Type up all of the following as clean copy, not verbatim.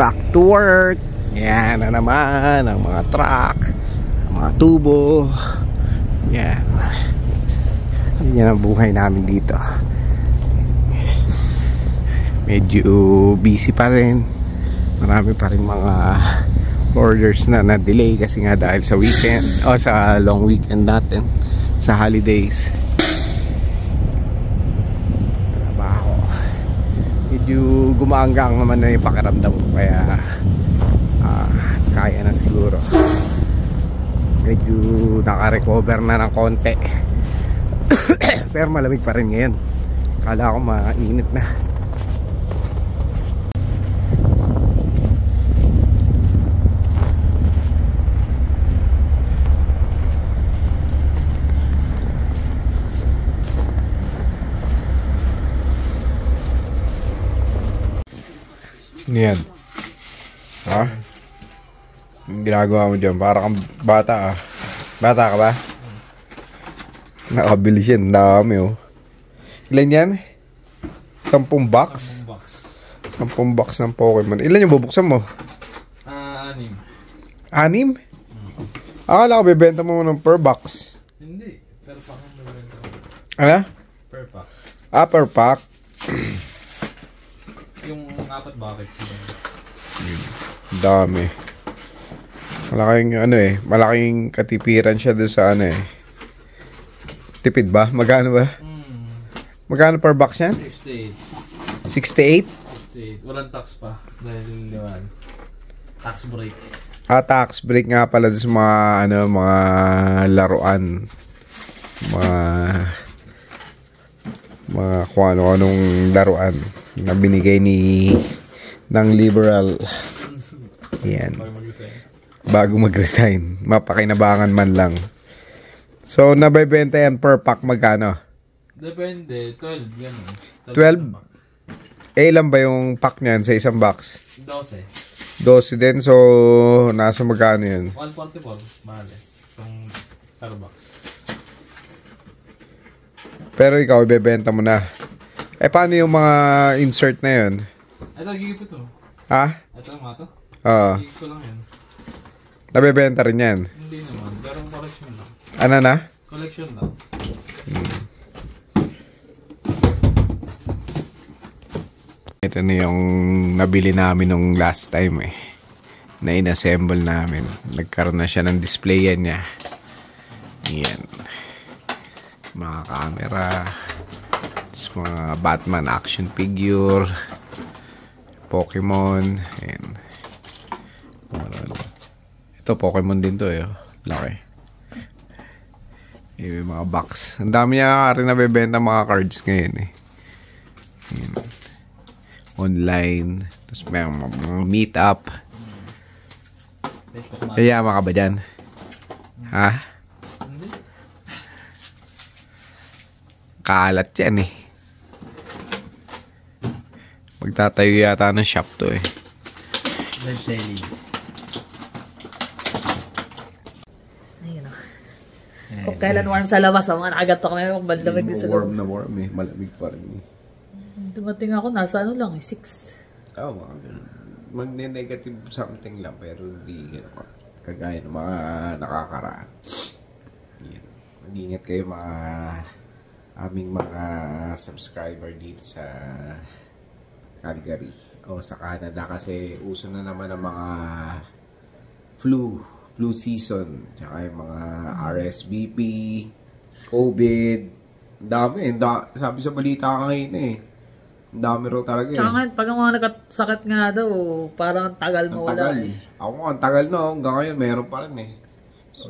back to work. Yan na naman ang mga truck, ang mga tubo. Yan. Yan ang buhay namin dito. Medyo busy pa rin. Marami pa rin mga orders na na-delay kasi nga dahil sa weekend o sa long weekend natin, sa holidays. Trabaho. Medyo gumaanggang naman na yung pakiramdam ko, kaya kaya na siguro. Medyo naka-recover na ng konti. Pero malamig pa rin ngayon. Kala ko mainit na. Yan. Ha? Yung ginagawa mo dyan, para kang bata ah. Bata ka ba? Nakabilis yan, dami oh. Ilan yan? 10 box? 10 box ng Pokemon. Ilan yung bubuksan mo? 6. 6? Akala ko bibenta mo ng per box. Hindi, per pack ang bibenta mo. Ano? Per pack. Per pack. Yung 4 buckets. Dami. Malaking malaking katipiran siya doon sa tipid ba? Magkano ba? Magkano per box yan? 68. 68? 68. Walang tax pa. Dahil naman. Tax break. Tax break nga pala sa mga mga laruan. Mga kung anong laruan na binigay ng liberal. Yan. Bago mag-resign. Mapakinabangan man lang. So, nabibenta yan per pack magkano? Depende. 12. Ganun. 12? Ilan ba yung pack niyan sa isang box? 12. 12 din. So, nasa magkano yun? 144. Mahal eh. Yung per box. Pero ikaw, ibebenta mo na. Paano yung mga insert na yun? Ito, gigipit to. Ha? Ito, mga to? Oo. Gigipit ko lang yan. Nabebenta rin yan? Hindi naman. Pero collection lang. Ano na? Collection lang. Ito na yung nabili namin nung last time na inassemble namin. Nagkaroon na siya ng display niya. Yan. Mga camera. Mga Batman action figure. Pokemon. Ayan. Ito Pokemon din to laki. Yung mga box. Ang dami niya rin nabebenta mga cards ngayon Ayan. Online. Tapos may mga meet up. Kaya ka ba dyan? Ha? Kalat yan Magtatayo yata ng shop to Live selling. Ayun kung kailan warm sa labas, mga nakaganto kami kung malamig din sa loob. Warm na warm malamig pa rin Dumating ako, nasa 6. Mag-negative something lang, pero hindi kagaya ng mga nakakaraan. Yan. Mag-ingat kayo mga aming mga subscriber dito sa Calgary o sa Canada, kasi uso na naman ang mga flu season, tsaka yung mga RSVP, COVID, dami sabi sa balita kanina ang dami raw talaga Tsaka pag ang mga nagkasakit nga daw, parang ang tagal mawala Ako ang tagal na hanggang ngayon meron pa rin Si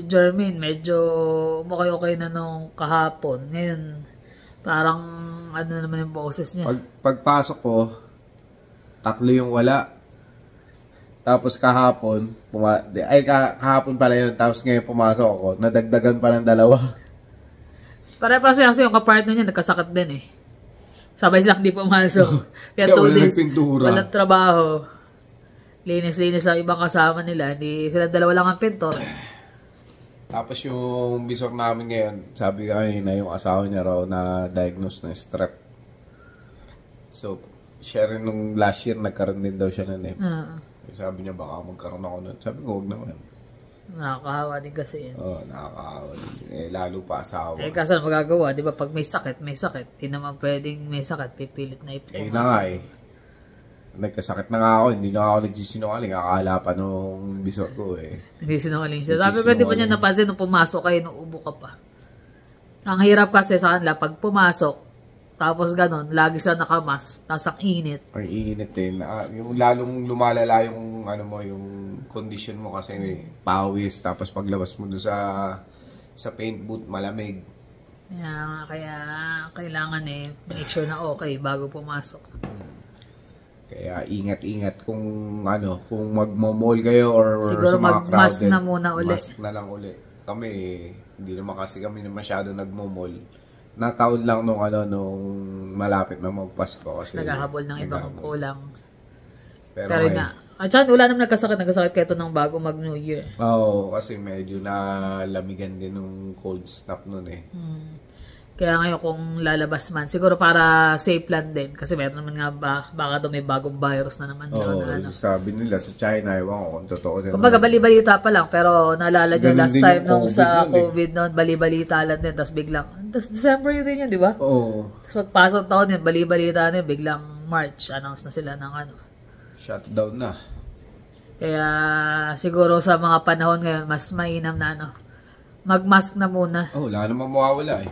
Jermaine medyo okay na nung kahapon. Ngayon parang naman yung boses niya. Pagpasok ko, 3 yung wala. Tapos kahapon, kahapon pala yun. Tapos ngayon pumasok ako, nadagdagan pa ng 2. Pare-pares kasi yung kapartner niya nagkasakit din Sabay silang di pumasok. Kaya 2 days, walang trabaho. Linis-linis sa ibang kasama nila. Hindi sila 2 lang ang pintor. Tapos yung bisor namin ngayon, sabi kanina yung asawa niya raw na diagnose na strep. So, siya rin nung last year, nagkaroon din daw siya nun eh. Ah, Sabi niya, baka magkaroon ako nun. Sabi ko, huwag naman. nakakahawa din kasi yun. Oo, nakakaawa din. Lalo pa asawa. Kaso magagawa, di ba, pag may sakit, may sakit. Di naman pwedeng may sakit, pipilit na ito. Na nga eh. Nagkasakit na nga ako, hindi na ako nagsisinungaling. Akala pa nung bisor ko eh. Hindi sinungaling siya. Sabi ko, di ba niya napansin nung pumasok kayo, nung ubo ka pa. Ang hirap kasi sa kanila, pag pumasok, tapos ganun, lagi sila nakamas, tapos ang init. Ang init eh. Yung lalong lumalala yung, yung condition mo kasi pawis. Tapos paglabas mo doon sa paint booth, malamig. Kaya kailangan make sure na okay bago pumasok. Kaya ingat-ingat kung kung magmo-mall kayo or siguro sa mga crowded. mag-mask na muna uli. Mask na lang uli. Kami, hindi naman kasi kami masyado nagmo-mall. Nataon lang nung malapit na magpasko kasi naghahabol ng ibang kulang. Pero nga, at wala naman nagkasakit kayo ito ng bago mag-New Year. Oo, kasi medyo nalamigan din nung cold snap nun eh. Kaya ngayon kung lalabas man, siguro para safe lang din. Kasi meron naman nga baka doon may bagong virus na naman doon. Sabi nila sa China, ewan ko kung totoo din. Kumbaga bali-balita pa lang, pero naalala nyo last time nung sa COVID noon, eh. bali-balita lang din, tapos biglang, tapos December yun din yun, di ba? Oo. Tapos pagpasok taon yun, bali-balita na yun, biglang March, announce na sila ng shutdown na. Kaya siguro sa mga panahon ngayon, mas mainam na mag-mask na muna. Wala namang mawawala eh.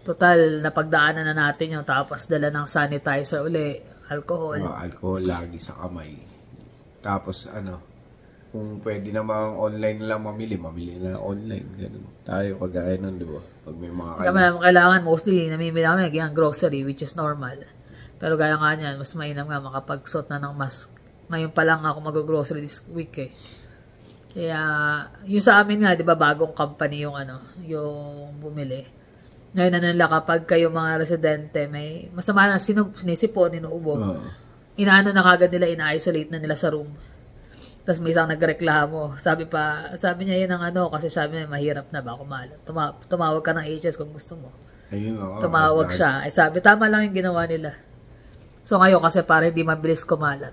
Total, napagdaanan na natin yung tapos dala ng sanitizer uli, alcohol. Alcohol lagi sa kamay. Tapos kung pwede namang online na lang mamili na online. Ganun. Tayo kagaya nun, di ba? Pag may mga kailangan, mostly namimili kami yung grocery, which is normal. Pero gaya nga niyan, mas mainam nga makapagsuot na ng mask. Ngayon pa lang ako mag-grocery this week eh. Kaya, yung sa amin nga, di ba, bagong company yung yung bumili. Ngayon na nila kapag kayo mga residente, may masama na sinisipon, inuubo. Inaano na kagad nila, ina-isolate na nila sa room. Tapos may isang nagreklamo. Sabi niya yun ang kasi sabi niya mahirap na ba kumalat. Tumawag ka ng HS kung gusto mo. Ayun, tumawag siya. Sabi, tama lang yung ginawa nila. So ngayon kasi para hindi mabilis kumalat.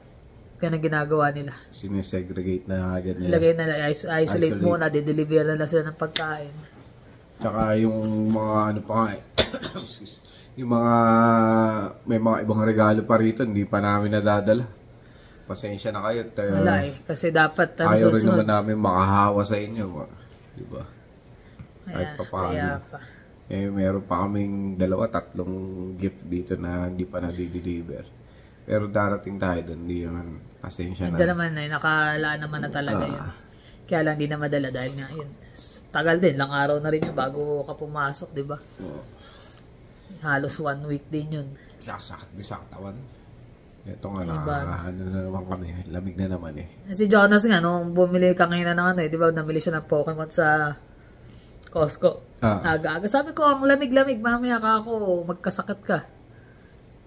Kaya ginagawa nila. Sinesegregate na agad nila. Ilagay na, isolate muna, dideliver na sila ng pagkain. Tsaka yung mga yung mga may mga ibang regalo pa rito, hindi pa namin nadadala. Pasensya na kayo. Wala kasi dapat ayaw rin naman namin makahawa sa inyo. Di ba? Kahit kaya pa. Meron pa kaming 2-3 gift dito na hindi pa na-deliver. Pero darating tayo doon, hindi naman pasensya na. Hindi naman nakalaan naman na talaga yun. Kaya lang hindi na madala dahil nga yun. Tagal din, lang araw na rin yun bago ka pumasok, di ba? Halos 1 week din yun. Sakit di sa katawan. Ito nga na naman kami, lamig na naman eh. Si Jonas nga, nung bumili ka ngayon ng di ba, namili siya ng Pokemon sa Costco. Aga-aga. Sabi ko, ang lamig-lamig, mamaya ka ako, magkasakit ka.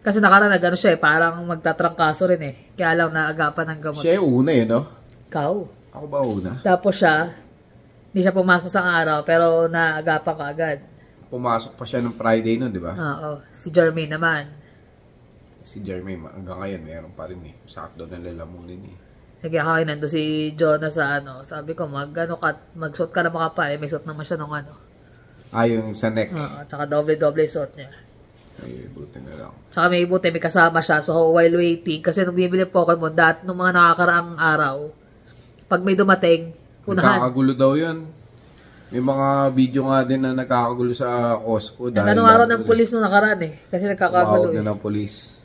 Kasi nakaraan siya parang magtatrangkaso rin eh. Kaya lang naagapan ng gamot. Siya yung una no? Ikaw. Ako ba una? Tapos hindi siya pumasok sa araw, pero naagapan ka agad. Pumasok pa siya ng Friday nun, di ba? Oo. Si Jermaine naman. Si Jermaine, hanggang ngayon, meron pa rin eh. Sakit daw ng lalamunin eh. Nagkakain nando si Jonas sa sabi ko, magsuot ka na makapal. May suot naman siya nung yung sa neck. Oo, tsaka doble-doble suot niya. Ay, buti na lang. Tsaka may kasama siya. So, while waiting, kasi nung bibili Pokemon, nung mga nakakaraang araw, pag may dumating, unahan. Nakakagulo daw yun. May mga video nga din na nakakagulo sa Costco. Anong araw ng pulis nung nakaraan eh. Kasi nakakagulo na ng pulis.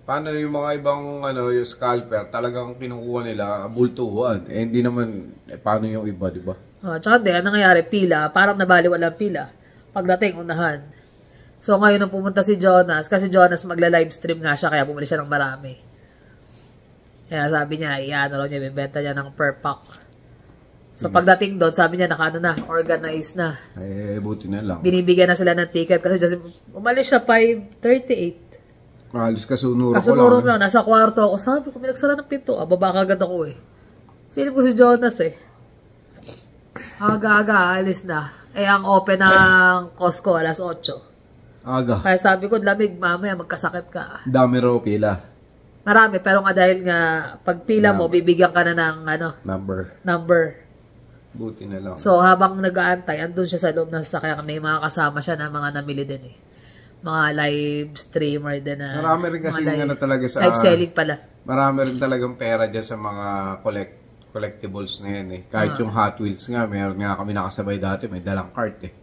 Paano yung mga ibang yung scalper, talagang kinukuha nila, bultuhan. Hindi naman, paano yung iba, di ba? Tsaka ano nangyayari, pila, parang nabaliwala pila. Pagdating, unahan. So ngayon nung pumunta si Jonas, kasi Jonas magla-livestream nga siya, kaya bumili siya ng marami. Kaya sabi niya, niya, bibenta niya ng per pack. So pagdating doon, sabi niya, organized na. Buti na lang. Binibigyan na sila ng ticket, kasi umalis siya 5:38. Alis kasunuro ko lang. Kasunuro lang, nasa kwarto ako. Sabi ko, pinagsara ng pinto. Baba kagad ako eh. Silip ko si Jonas eh. Aga-aga, alis na. Ang open ng Costco, alas 8. Aga. Kaya sabi ko, lamig, mamaya magkasakit ka. Dami raw pila. Marami, pero nga dahil nga, pag pila mo, bibigyan ka na ng number. Buti na lang. So, habang nag-aantay, andun siya sa loob ng sasakyan. May mga kasama siya na mga namili din eh. Mga live streamer din na. Marami rin kasi talaga sa... Live selling pala. Marami rin talagang pera dyan sa mga collectibles na yan eh. Kahit yung Hot Wheels nga, meron nga kami nakasabay dati, may dalang cart eh.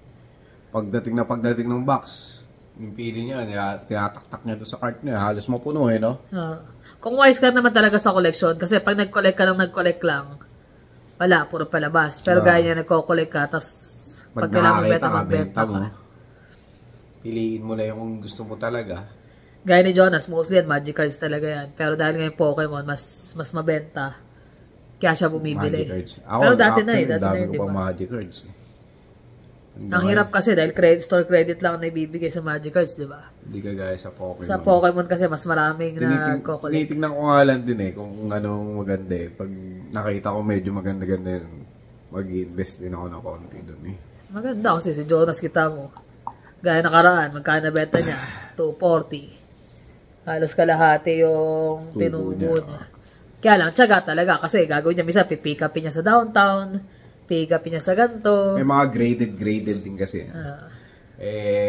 Pagdating ng box, yung pili niya, tinataktak niya doon sa cart niya, halos mapuno eh, no? Kung wise ka naman talaga sa collection, kasi pag nag-collect ka lang, wala, puro palabas. Pero gaya niya, nagko-collect ka, tapos pag kailangan magbenta mo. Piliin mo lang yung gusto mo talaga. Gaya ni Jonas, mostly yan, Magic Cards talaga yan. Pero dahil ngayon Pokemon, mas mabenta. Kaya siya bumibili. Pero dati na eh. Dati ko pa Magic Cards eh. Ang hirap kasi dahil store credit lang na ibibigay sa Magic Cards, di ba? Hindi ka gaya sa Pokemon. Sa Pokemon kasi mas maraming nagko-collect. Tinitingnan ko nga lang din eh kung anong maganda eh. Pag nakita ko medyo maganda-ganda yun, mag-invest din ako ng konti dun eh. Maganda kasi si Jonas kita mo. Gaya nakaraan, magkano benta niya? 240. Halos kalahati yung tinubo niya. Kaya lang, tiyaga talaga kasi gagawin niya, misa pipick upin niya sa downtown, pick upin niya sa ganito. May mga graded din kasi.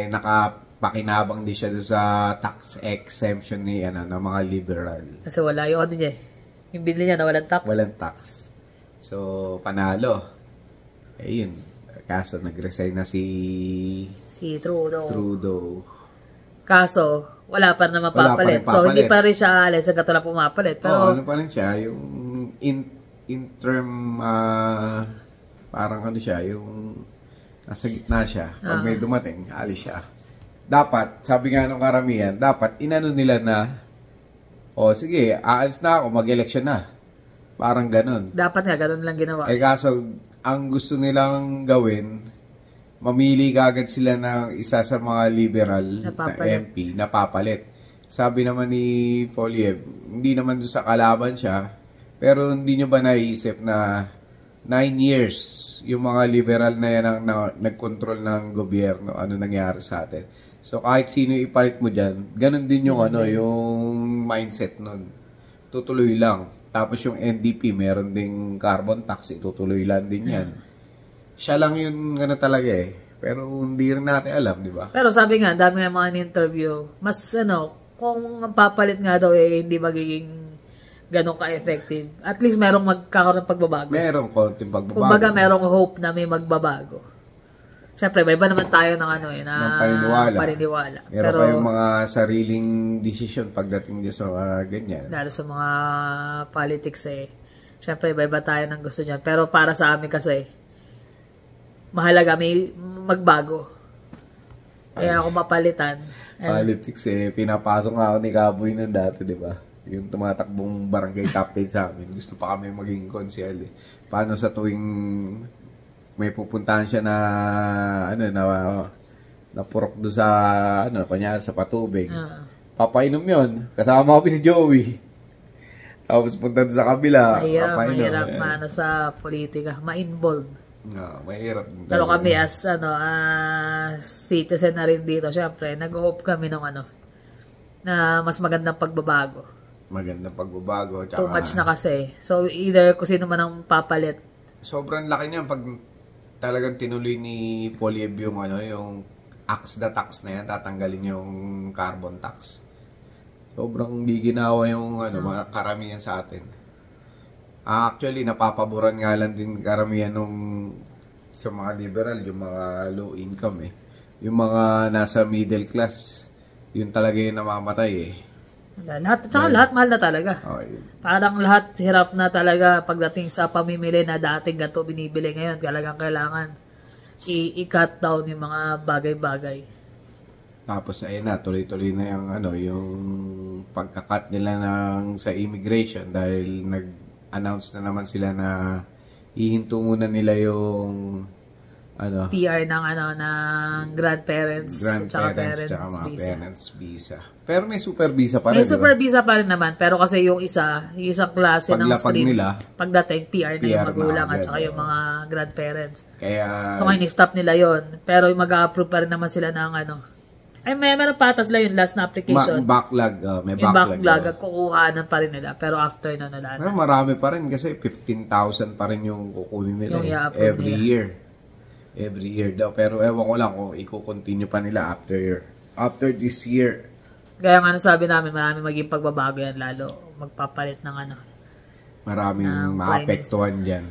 Nakapakinabang din siya doon sa tax exemption ni ng mga liberal. Kasi wala yung niya. Yung binili niya na walang tax. Walang tax. So, panalo. Yun. Kaso, nag-resign na si Trudeau. Kaso, wala pa na mapapalit. So, hindi pa rin siya alis hanggang wala pumapalit. Pero, ano pa rin siya, yung interim, parang ano siya, yung nasa gitna siya. Pag may dumating, alis siya. Dapat, sabi nga nung karamihan, dapat inano nila na, sige, aalis na ako, mag-election na. Parang ganun. Dapat nga, ganun lang ginawa. Kaso, ang gusto nilang gawin, mamili kagad sila ng isa sa mga liberal na MP na papalit. Sabi naman ni Poliev, hindi naman doon sa kalaban siya, pero hindi nyo ba naisip na 9 years yung mga liberal na yan ang nag-control ng gobyerno, ano nangyari sa atin. So kahit sino ipalit mo dyan, ganun din yung yung mindset nun. Tutuloy lang. Tapos yung NDP, meron ding carbon tax, itutuloy lang din yan. Siya lang yun talaga eh. Pero hindi rin natin alam, di ba? Pero sabi nga, dami nga mga in-interview. Mas kung ang papalit nga daw hindi magiging ganun ka-effective. At least merong magkakaroon ng pagbabago. Merong konting pagbabago. Kumbaga merong hope na may magbabago. Siyempre, may iba naman tayo ng paniniwala. Meron kayong mga sariling desisyon pagdating niya sa ganyan. Lalo sa mga politics Siyempre, iba tayo ng gusto niyan. Pero para sa amin kasi, mahalaga may magbago. Kaya ako mapalitan. Politics pinapasok nga ako ni Kaboy nun dati, di ba? Yung tumatakbong barangay captain sa amin. Gusto pa kami maging konsyel Paano sa tuwing may pupuntahan siya na purok doon sa kanya sa patubig. Papainom yun. Kasama kami ni Joey. Tapos punta sa kabila. Mahirap sa politika. Ma-involve. Mahirap. Pero kami as citizen na rin dito, syempre, nag-hope kami ng na mas magandang pagbabago. Magandang pagbabago. Tsaka, too much na kasi. So, either kung sino man ang papalit. Sobrang laki niyan pag talagang tinuloy ni Poliev yung axe the tax na yan, tatanggalin yung carbon tax. Sobrang di ginawa yung mga karamihan sa atin. Actually, napapaboran nga lang din karamihan sa mga liberal, yung mga low income Yung mga nasa middle class, yun talaga yung namamatay Lahat mahal na talaga. Parang lahat hirap na talaga pagdating sa pamimili na dating ganito binibili ngayon. Talagang kailangan i-cut down yung mga bagay-bagay. Tapos ayun na, tuloy-tuloy na yung pagka-cut nila sa immigration dahil announce na naman sila na ihinto muna nila yung PR ng grandparents tsaka mga parents visa. Pero may super visa pa rin. May super visa pa rin naman. Pero kasi yung isang klase ng stream, nila, pagdating PR na yung magulang at saka yung mga grandparents. Kaya, so ngayon, stop nila yon. Pero mag-a-approve pa rin naman sila ng Ay, meron patas lang yung last na application. Backlog, may yung backlog. kukuhanan pa rin nila. Pero after na nila. Pero marami pa rin kasi 15,000 pa rin yung kukunin nila Yung i-upload every nila. year. Every year daw. Pero ewan ko lang kung i-continue pa nila after this year. Kaya nga nasabi namin, marami maging pagbabago yan lalo. Magpapalit ng ano. Maraming maapektuhan dyan.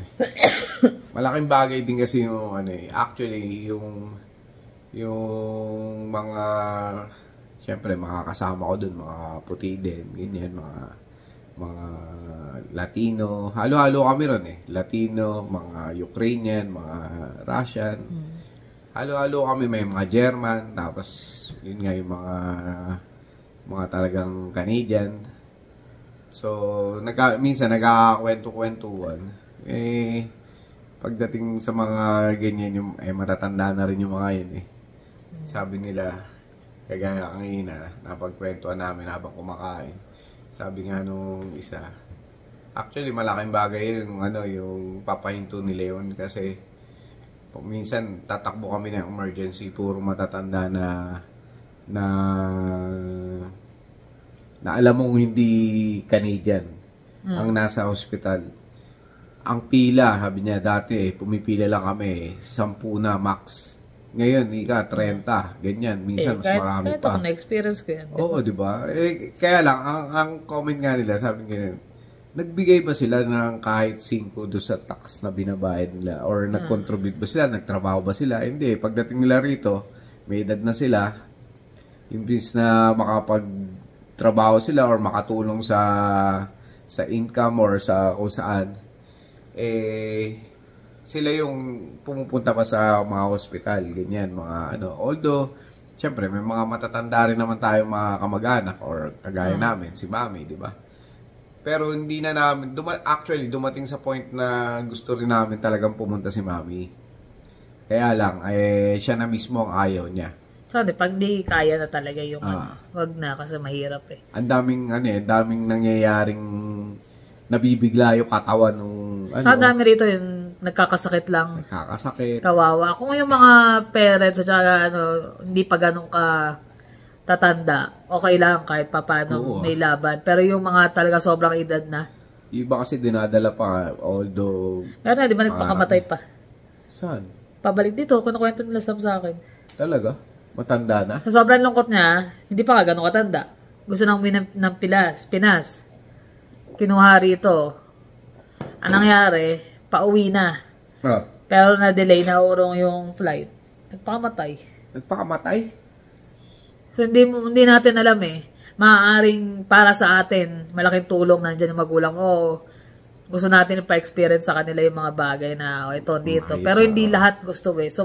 Malaking bagay din kasi yung ano eh. Actually, yung mga syempre mga kasama ko dun, mga puti din, ganyan, mga Latino, halo-halo kami ron eh. Latino, mga Ukrainian, mga Russian. Halo-halo kami, may mga German, tapos yun nga yung mga talagang Canadian. So, minsan nagkakakwento-kwentuhan. Pagdating sa mga ganyan, yung, matatanda na rin yung mga yun eh. Sabi nila, kagaya kanina, napagkwentuhan namin habang kumakain. Sabi nga nung isa, actually malaking bagay yung papahinto ni Leon kasi minsan tatakbo kami ng emergency, puro matatanda na alam mong hindi Canadian ang nasa hospital. Ang pila, sabi niya dati, pumipila lang kami, 10 na max. Ngayon, 30, ganyan. Minsan, mas marami pa. Kahit na-experience ko yan. Oo, di ba? Kaya lang, ang comment nga nila, sabi nga, nagbigay ba sila ng kahit 5 doon sa tax na binabayad nila? Or nag-contribute ba sila? Nagtrabaho ba sila? Hindi. Pagdating nila rito, may edad na sila. Imbis na makapagtrabaho sila or makatulong sa income or sa kung saan, sila yung pumupunta pa sa mga hospital, ganyan, mga although, syempre, may mga matatanda rin naman tayo mga kamag-anak or kagaya namin, si Mami, di ba? Pero hindi na namin, actually, dumating sa point na gusto rin namin talagang pumunta si Mami. Kaya lang, siya na mismo ang ayaw niya. So, pag di kaya na talaga yung wag na kasi mahirap eh. Ang daming nangyayaring nabibigla yung katawan nung Sa dami rito yung nagkakasakit lang. Nagkakasakit. Kawawa. Kung yung mga parents at saka hindi pa ganun ka tatanda, okay lang kahit papano may laban. Pero yung mga talaga sobrang edad na. Iba kasi dinadala pa, although Pero na, di ba nagpakamatay pa? Saan? Pabalik dito, kinukwento nila sa akin. Talaga? Matanda na? Sa sobrang lungkot niya, hindi pa ka ganun katanda. Gusto nang ng Pinas. Kinuha rito. Anong nangyari? Pauwi na. Pero na-delay na urong yung flight. Nagpakamatay. So, hindi natin alam eh. Maaaring para sa atin, malaking tulong nandiyan yung magulang. Gusto natin pa-experience sa kanila yung mga bagay na ito, dito. Pero hindi lahat gusto eh. So,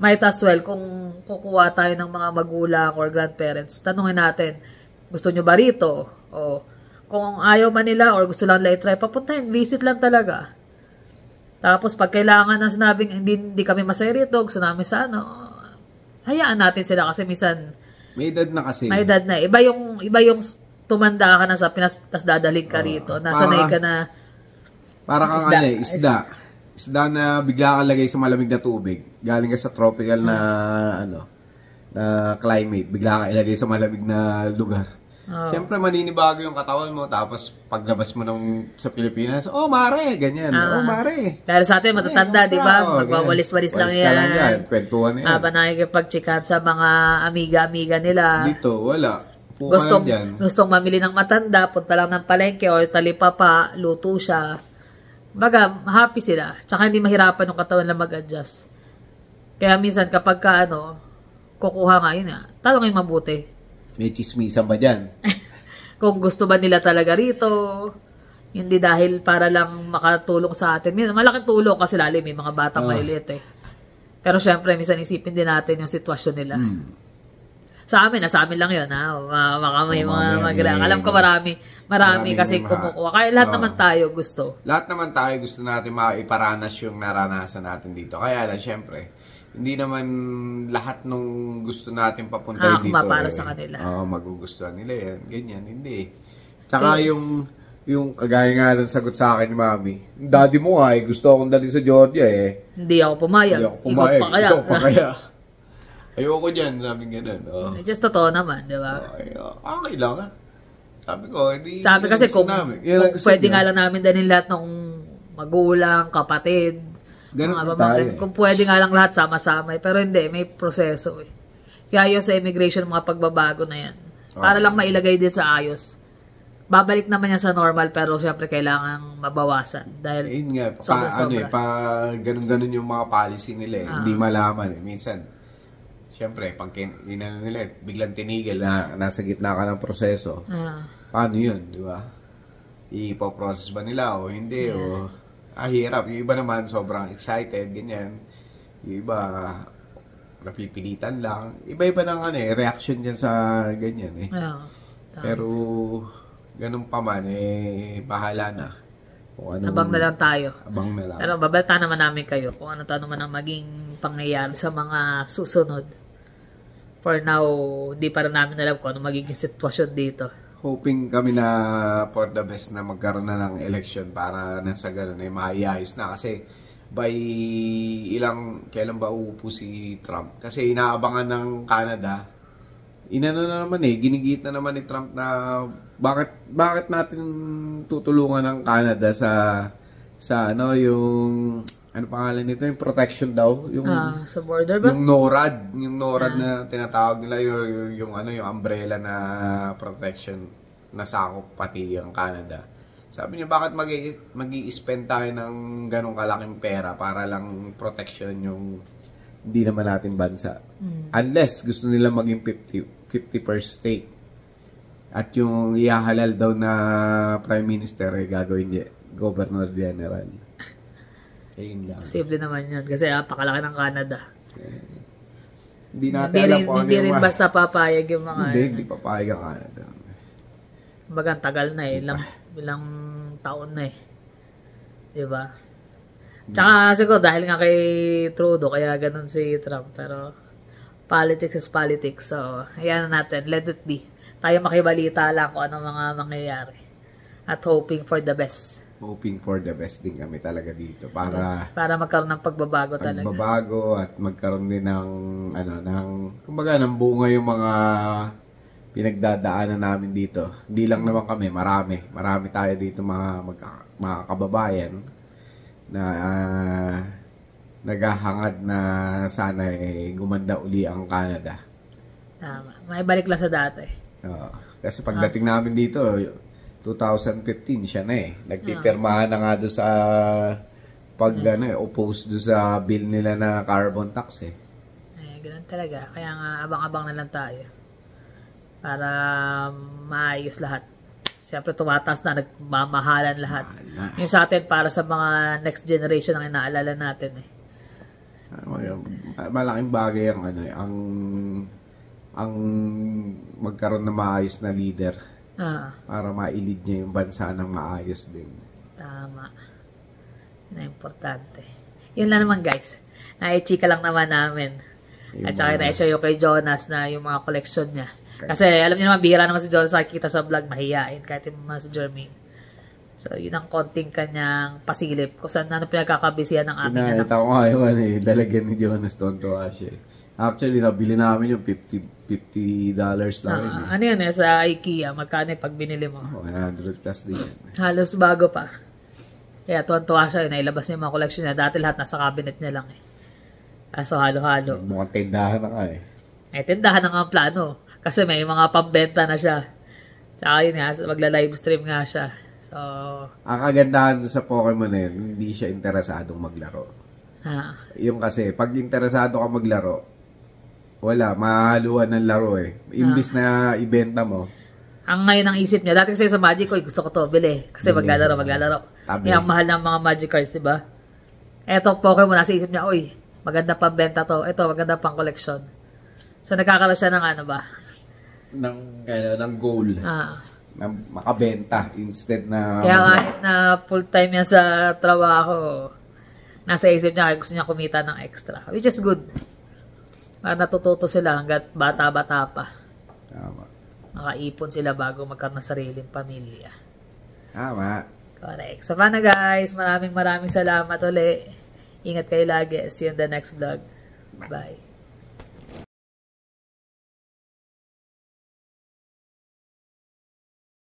might as well, kung kukuha tayo ng mga magulang or grandparents, tanungin natin, gusto nyo ba rito? Kung ayaw man nila or gusto lang nila i-try, papuntahin, visit lang talaga. Tapos, pag kailangan na sinabing hindi kami masaya rito, gusto namin sa hayaan natin sila kasi minsan, may edad na kasi. May edad na. Iba yung tumanda ka na sa Pinas, tas dadaling ka rito. Nasanay ka na. Para kang isda. Isda na bigla ka lagay sa malamig na tubig. Galing ka sa tropical na climate. Bigla ka ilagay sa malamig na lugar. Siyempre, maninibago yung katawan mo. Tapos, paglabas mo sa Pilipinas, mare, ganyan. Mare. Dahil sa atin, matatanda, di ba? Magwawalis-walis lang yan. Kwentuhan na yan. Habang nakikipag-chikan sa mga amiga-amiga nila. Dito, wala. Gustong mamili ng matanda, punta lang ng palengke or talipapa, luto siya. Baga, happy sila. Tsaka hindi mahirapan yung katawan na mag-adjust. Kaya minsan, kapag kukuha nga, yun nga, talangin mabuti. May chismisan ba dyan? Kung gusto ba nila talaga rito, hindi dahil para lang makatulong sa atin. Malaking tulong kasi lalo may mga batang maliliit eh. Pero syempre, minsan isipin din natin yung sitwasyon nila. Sa amin lang yun. Baka may mga alam ko marami kasi kumukuha. Kaya lahat naman tayo gusto. Lahat naman tayo gusto natin maiparanas yung naranasan natin dito. Kaya lang, syempre, hindi naman lahat nung gusto natin papunta dito. Para sa kanila. Magugustuhan nila yan. Ganyan, hindi. Tsaka yung kagaya nga ng sagot sa akin ni Mami, daddy mo gusto akong dali sa Georgia eh. Hindi ako pumayag. Ikaw pa kaya. Ayoko dyan, sabi ganun. Oh. Just totoo naman, di ba? Okay lang. Sabi ko, hindi. Sabi kasi kung pwede niya. nga lang namin dalhin lahat ng magulang, kapatid, Ganun mga tayo pamangkin. eh. Kung pwede nga lang lahat sama-sama. Pero hindi, may proseso eh. Kaya yun sa immigration, mga pagbabago na yan. Para lang mailagay din sa ayos. Babalik naman yan sa normal, pero syempre kailangan mabawasan. Dahil Yun nga, sobra-sobra. ganun-ganun yung mga policy nila eh. Hindi malaman eh. Minsan, syempre, pag inano nila, biglang tinigil na nasa gitna ka ng proseso. Paano yun, di ba? Ipoprocess ba nila o hindi? O, hirap. Yung iba naman, sobrang excited, ganyan. Yung iba, napipilitan lang. Iba-iba ng reaction dyan sa ganyan eh. Pero, ganun pa man, bahala na. Kung anong, abang na lang tayo. Abang na lang. Pero babalita naman namin kayo kung ano naman ang maging pangyayari sa mga susunod. For now, hindi pa rin namin alam kung ano magiging sitwasyon dito. Hoping kami na for the best na magkaroon na ng election para na sa ganun maayos na. Kasi by kailan ba uupo si Trump? Kasi inaabangan ng Canada. Inano na naman ginigit na naman ni Trump na bakit natin tutulungan ng Canada sa yung ano pangalan nito, yung protection daw, yung sa border ba? yung NORAD na tinatawag nila yung umbrella na protection na sakop pati ang Canada. Sabi niya, bakit mag-i-spend tayo ng ganong kalaking pera para lang protection yung hindi naman natin bansa. Unless gusto nila maging 50 per state. At yung ihahalal daw na Prime Minister gagawin niya, Governor General. Ayun lang. Posible naman yan kasi napakalaki ng Canada. Hindi natin alam kung ano hindi rin basta papayag yung mga... Hindi papayag ang Canada. Bagang tagal na ilang taon na diba? Tsaka siguro dahil nga kay Trudeau kaya ganun si Trump, pero politics is politics, so ayan na natin, let it be. Tayo makibalita lang kung ano mga mangyayari at hoping for the best. Hoping for the best din kami talaga dito para magkaroon ng pagbabago talaga. Pagbabago at magkaroon din ng kumbaga ng bunga yung mga pinagdadaanan namin dito. Hindi lang naman kami, marami tayo dito mga kababayan na naghahangad na sana gumanda uli ang Canada. Tama. May balik lang sa dati. Kasi pagdating namin dito 2015 siya na nagpipirmahan na nga doon sa oppose doon sa bill nila na carbon tax Ganun talaga. Kaya nga abang-abang na lang tayo. Para maayos lahat. Siyempre tumataas na, nagmamahalan lahat. Yung sa atin para sa mga next generation ang inaalala natin Malaking bagay ang magkaroon ng maayos na leader. Para ma-lead niya yung bansa ng maayos din. Tama. Yun na importante. Yun lang naman guys. Naichika lang naman namin. At saka na-show yung kay Jonas na yung mga collection niya. Kasi alam niyo naman, bihira naman si Jonas nakikita sa vlog, mahihain kahit yung mga si Jermaine. So yun ang konting kanyang pasilip. Kung saan pinagkakabisihan ng aming anak. Nakita ko nga yung lalagyan ni Jonas Tonto siya. Actually, nabili namin yung $50 lang. Ano yun sa IKEA? Magkano pag binili mo? 100 plus din yan. Halos bago pa. Kaya tuwan-tuwa siya yun. Nailabas niya yung mga collection niya. Dati lahat nasa cabinet niya lang So halo-halo. Mukhang tindahan na nga May tindahan na nga ang plano. Kasi may mga pambenta na siya. Tsaka yun nga, magla-live stream nga siya. So, ang kagandahan sa Pokemon hindi siya interesadong maglaro. Yung kasi, pag interesado ka maglaro, wala, mahaluan ng laro Imbis na ibenta mo. Ang ngayon ang isip niya, dati kasi sa Magic, gusto ko to, bili. Kasi maglalaro. May ang mahal ng mga Magic cards, diba? Eto Pokemon, nasa isip niya, maganda pang benta to. Ito, maganda pang collection. So, nagkakaroon siya ng ng goal. Na makabenta instead na kaya kahit na full time yan sa trabaho, nasa isip niya, gusto niya kumita ng extra. Which is good. Natututo sila hanggat bata-bata pa. Tama. Makaipon sila bago magkaroon ng sariling pamilya. Tama. Correct. So, paano guys? Maraming salamat ulit. Ingat kayo lagi. See you in the next vlog. Bye.